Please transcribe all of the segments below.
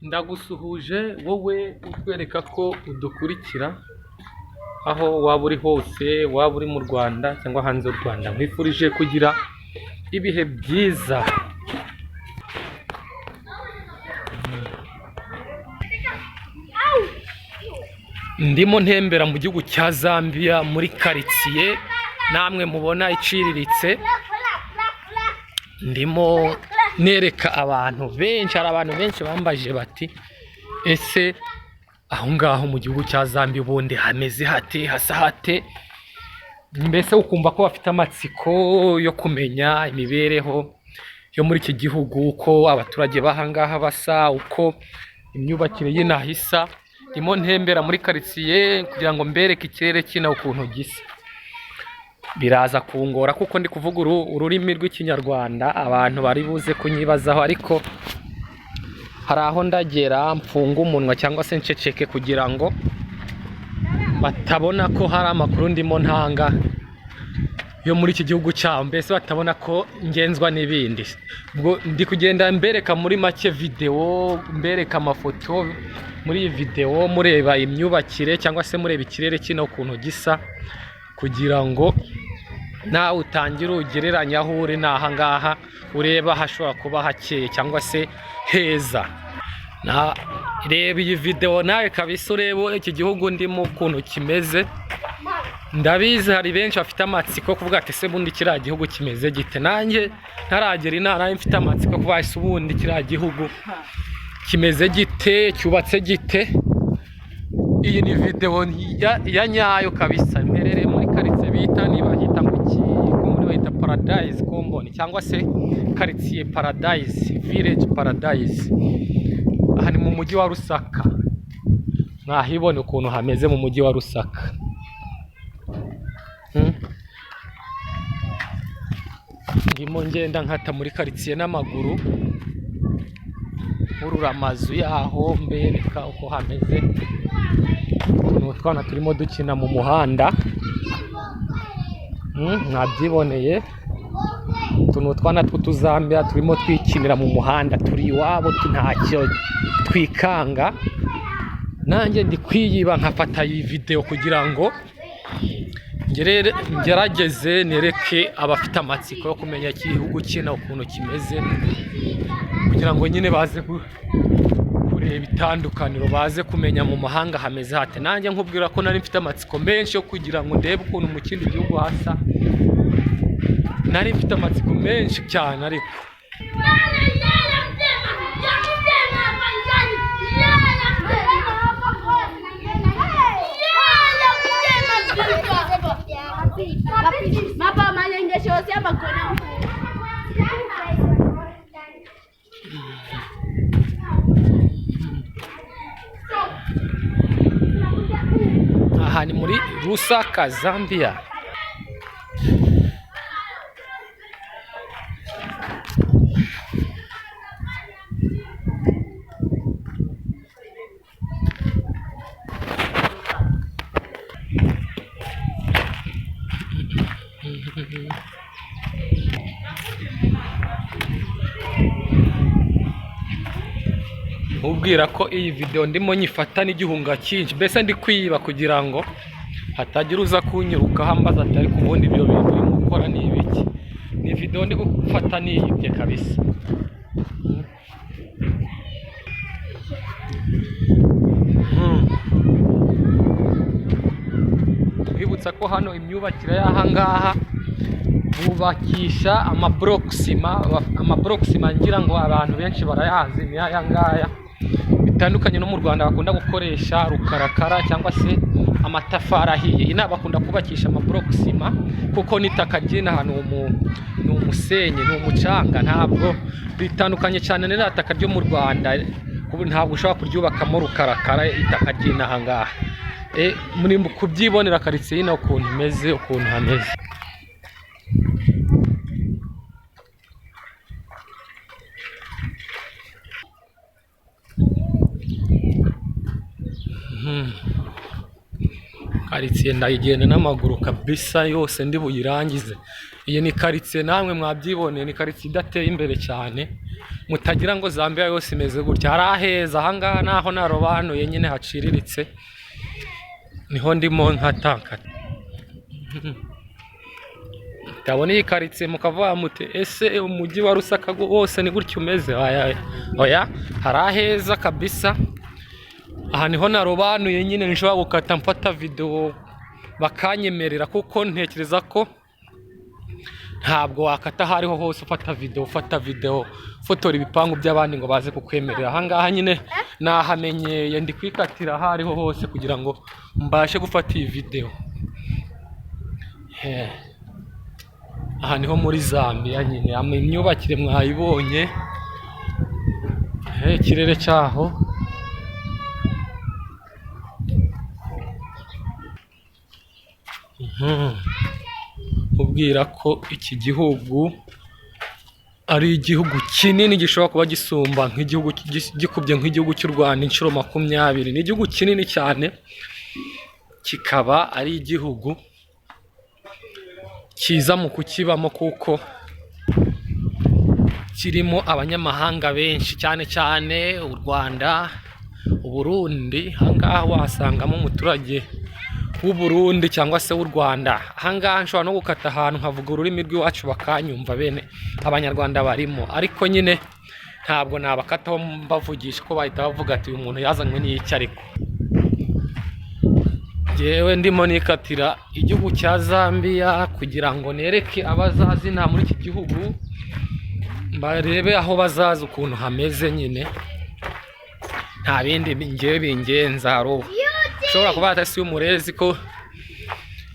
Ndagusuhuje wowe utwereka ko udukurikira aho waba uri hose, waba uri mu Rwanda cyangwa hanze y'u Rwanda. Nkwifurije kugira ibihe byiza. Ndimo ntembera mu gihugu cya Zambia muri karitsiye namwe mubona iciriritse. Ndimo nereka abantu benshi, hari abantu benshi bambaje bati ese aho ngaho mu gihugu cya Zambia ubundi hameze hate, hasa hate? Mbese ukumva ko bafite amatsiko yo kumenya imibereho yo muri iki gihugu, uko abaturage bahangaha basa, uko imyubakire y'inahisa. Ndimo ntembera muri karitsiye kugira ngo mbereke ikirere kina ukuntu gisa. Biraza kungora kuko ndi kuvuga ururimi rw'ikinyarwanda, abantu bari buze kunyibazaho, ariko hari aho ndagera mfunga umunwa cyangwa se nceceke kugira ngo batabona ko hari amakuru ndimo ntanga yo muri iki gihugu cyabo, mbese batabona ko ngenzwa n'ibindi. Ubwo ndi kugenda mbereka muri make video, mbereka amafoto muri iyi video, mureba imyubakire cyangwa se mureba ikirere kino ukuntu gisa, kugira ngo nawe utangire ugereranya aho uri n'aha ngaha, ureba hashobora kuba hakeye cyangwa se heza. Reba iyi video nawe kabisa, urebe iki gihugu ndimo ukuntu kimeze. Ndabizi hari benshi bafite amatsiko kuvuga ati ese bundi kiriya gihugu kimeze gite. Nanjye ntaragera intara mfite amatsiko kuvuga ese ubundi kiriya gihugu kimeze gite, cyubatse gite. Iyi ni video ya nyayo kabisa. Mperere muri karitsiye bita, niba hita muri bahita Paradise Komboni cyangwa se karitsiye Paradise, Village Paradise. Aha ni mu mujyi wa Rusaka. Mwahibone ukuntu hameze mu mujyi wa Rusaka. Ndimo ngenda nkata muri karitsiye n'amaguru, urura amazu yaho mbereka uko hameze. Utwana turimo dukina mu muhanda, mwabyiboneye. Utuntu utwana tw'utuzambia turimo twikinira mu muhanda, turi iwabo ntacyo twikanga. Nanjye ndi kwiyiba nkafata iyi video kugira ngo ngerageze nereke abafite amatsiko yo kumenya igihugu kina ukuntu kimeze, kugira ngo nyine baze kureba itandukaniro, baze kumenya mu mahanga hameze hate. Nanjye nkubwira ko nari mfite amatsiko menshi yo kugira ngo ndebe ukuntu mu kindi gihugu hasa. Nari mfite amatsiko menshi cyane, ariko aha ni muri Rusaka, Zambia. Ubwira ko iyi video ndimo nyifata n'igihunga cyinshi, mbese ndi kwiyiba kugira ngo hatagira uza kunyiruka hambaza ati ariko ubundi ibyo bintu urimo gukora ni ibiki. Ni video ndi gufata niyibye kabisa. Bibutsa ko hano imyubakire y'aha ngaha bubakisha amabloksima ngira ngo abantu benshi barayazi. Ni aya ngaya, bitandukanye no mu Rwanda bakunda gukoresha rukarakara cyangwa se amatafari ahiye. Ina bakunda kubakisha amabloksima kuko nitaka ryina hano ni umusenyi, ni umucanga. Ntabwo bitandukanye cyane n'itaka ryo mu Rwanda, ntabwo ushobora kuryubakamo rukarakara itaka ryina aha ngaha. Muri kubyibonera karitsiye ino ukuntu imeze, ukuntu hameze. Karitsiye ndayigenda n'amaguru kabisa yose ndi buyirangize. Iyi ni karitsiye namwe mwabyiboneye, ni karitsiye idateye imbere cyane, mutagira ngo Zambia yose imeze gutya. Hari aheza ahangaha naho narobanuye nyine haciriritse, niho ndimo nkatanka. Ndabona iyi karitsiye mukavuga muti ese umujyi wa Rusaka wose ni gutya umeze? Oya, hari aheza kabisa. Aha niho narobanuye nyine nshobora gukata mfata video bakanyemerera, kuko ntekereza ko ntabwo wakata hariho hose ufata video fotora ibipangu by'abandi ngo baze kukwemerera. Ahangaha nyine nahamenyeye ndi kwikatira hariho hose kugira ngo mbashe gufata iyi video. Aha niho muri Zambia nyine, imyubakire mwayibonye, ikirere cyaho ubwira ko iki gihugu ari igihugu kinini gishobora kuba gisumba nk'igihugu gikubye nk'igihugu cy'u Rwanda inshuro 20. Ni igihugu kinini cyane, kikaba ari igihugu kiza mu kukibamo kuko kirimo abanyamahanga benshi, cyane cyane u Rwanda, u Burundi. Ahangaha wasangamo umuturage w'u Burundi cyangwa se w'u Rwanda. Ahangaha nshobora no gukata ahantu nkavuga ururimi rw'iwacu bakanyumva, bene abanyarwanda barimo, ariko nyine ntabwo nabakataho mbavugisha ko bahita bavuga ati uyu muntu yazanywe n'iki. Ariko jewe ndimo nikatira igihugu cya Zambia kugira ngo nereke abazazina muri iki gihugu, barebe aho bazaza ukuntu hameze. Nyine nta bindi ngewe bingenza. Ushobora kuba atasi umurezi ko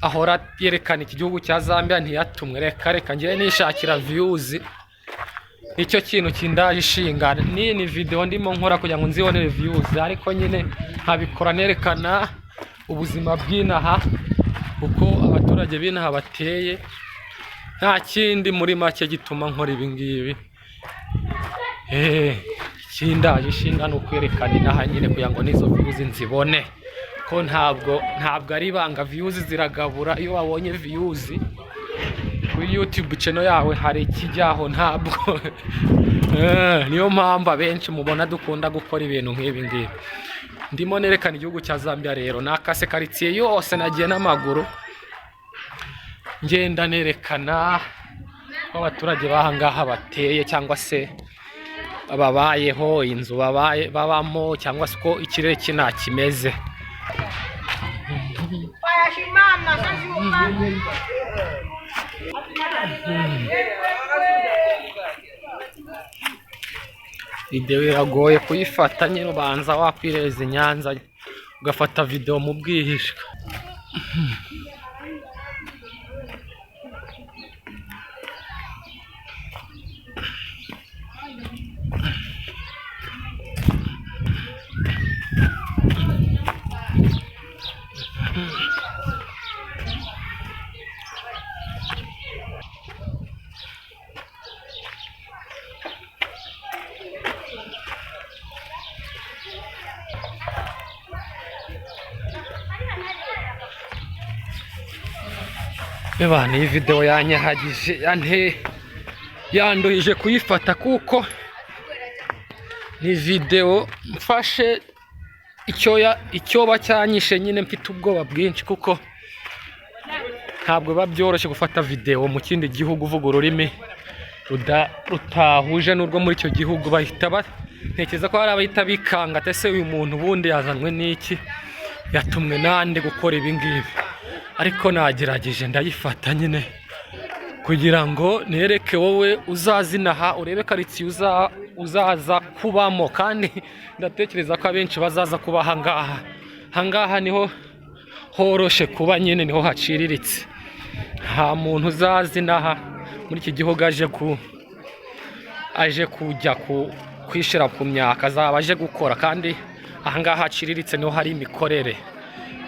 ahora yerekana iki gihugu cya Zambia ntiyatumwe. Reka ngewe nishakira views, nicyo kintu kindaje ishinga. Ni video ndimo nkora kugira ngo nzibonere views, ariko nyine nkabikora nerekana ubuzima bw'inaha, uko abaturage b'inaha bateye. Nta kindi muri make gituma nkora ibi ngibi. Kindaje ishinga no kwerekana inaha nyine kugira ngo nizo views nzibone, ko ntabwo ari ibanga. Views ziragabura. Iyo wabonye views kuri YouTube channel yawe hari ikijyaho, ntabwo niyo mpamvu abenshi mubona dukunda gukora ibintu nk'ibi ngibi. Ndimo nerekana igihugu cya Zambia rero, nakase karitsiye yose nagiye n'amaguru ngenda nerekana ko abaturage bahangaha bateye, cyangwa se babayeho, inzu babamo, cyangwa se ko ikirere kina kimeze. Video iragoye kuyifata, nyine ubanza wakwireza Nyanza ugafata video mu bwihishwa. Ebana, iyi video yanyahagije, yanduhije kuyifata, kuko ni video mfashe icyoba cyanyishe. Nyine mfite ubwoba bwinshi, kuko ntabwo biba byoroshye gufata video mu kindi gihugu uvuga ururimi rutahuje n'urwo muri icyo gihugu. Bahita ntekereza ko hari abahita bikanga, ese uyu muntu ubundi yazanwe n'iki, yatumwe nande gukora ibi ngibi. Ariko nagerageje ndayifata nyine kugira ngo nereke wowe uzazinaha, urebe karitsiye uzaza kubamo. Kandi ndatekereza ko abenshi bazaza kuba ahangaha. Ahangaha niho horoshe kuba, nyine niho haciriritse. Nta muntu uzazinaha muri iki gihugu aje kujya kwishira ku myaka, azaba aje gukora. Kandi ahangaha haciriritse niho hari imikorere.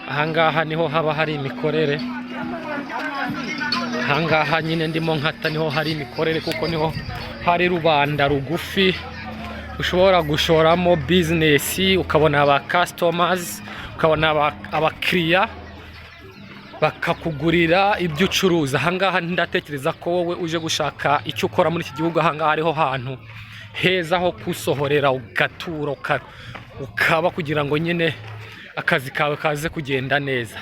Ahangaha niho haba hari imikorere. Ahangaha nyine ndimo nkata niho hari imikorere, kuko niho hari rubanda rugufi ushobora gushoramo business, ukabona aba customers, ukabona abakiriya bakakugurira ibyo ucuruza. Ahangaha ndatekereza ko wowe uje gushaka icyo ukora muri iki gihugu, ahangaha ariho hantu heza ho kusohorera ugatura ukaba kugira ngo nyine akazi kawe kaze kugenda neza.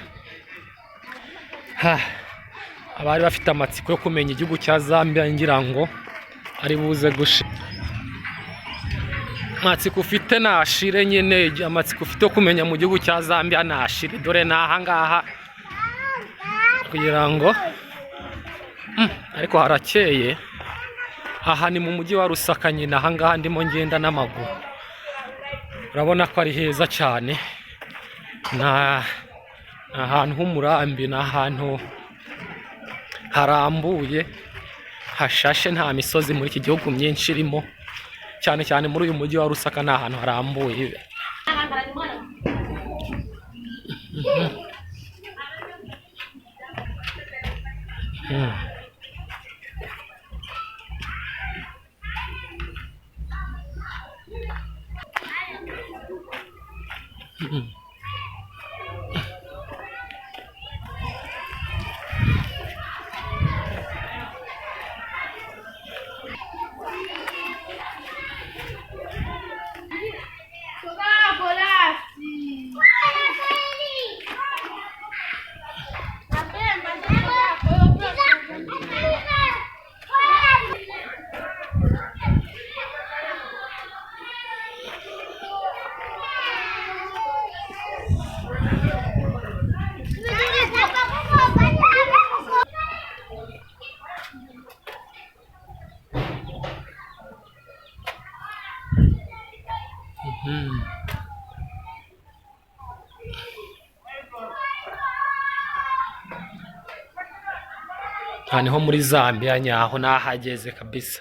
Abari bafite amatsiko yo kumenya igihugu cya Zambia ngira ngo ari buze gushira. Amatsiko ufite nashire nyine, amatsiko ufite yo kumenya mu gihugu cya Zambia nashire. Dore naha ngaha kugira ngo ariko harakeye. Aha ni mu mujyi wa Lusaka nyine, aha ngaha ndimo ngenda n'amaguru. Urabona ko ari heza cyane, ahantu h'umurambi, ni ahantu harambuye hashashe, nta misozi muri iki gihugu myinshi irimo, cyane cyane muri uyu mujyi wa Lusaka ni ahantu harambuye. Aha niho muri Zambia nyaho, nahageze kabisa.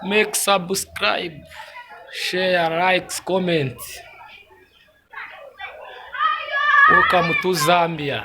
Make subscribe, share, likes, comment. Welcome to Zambia.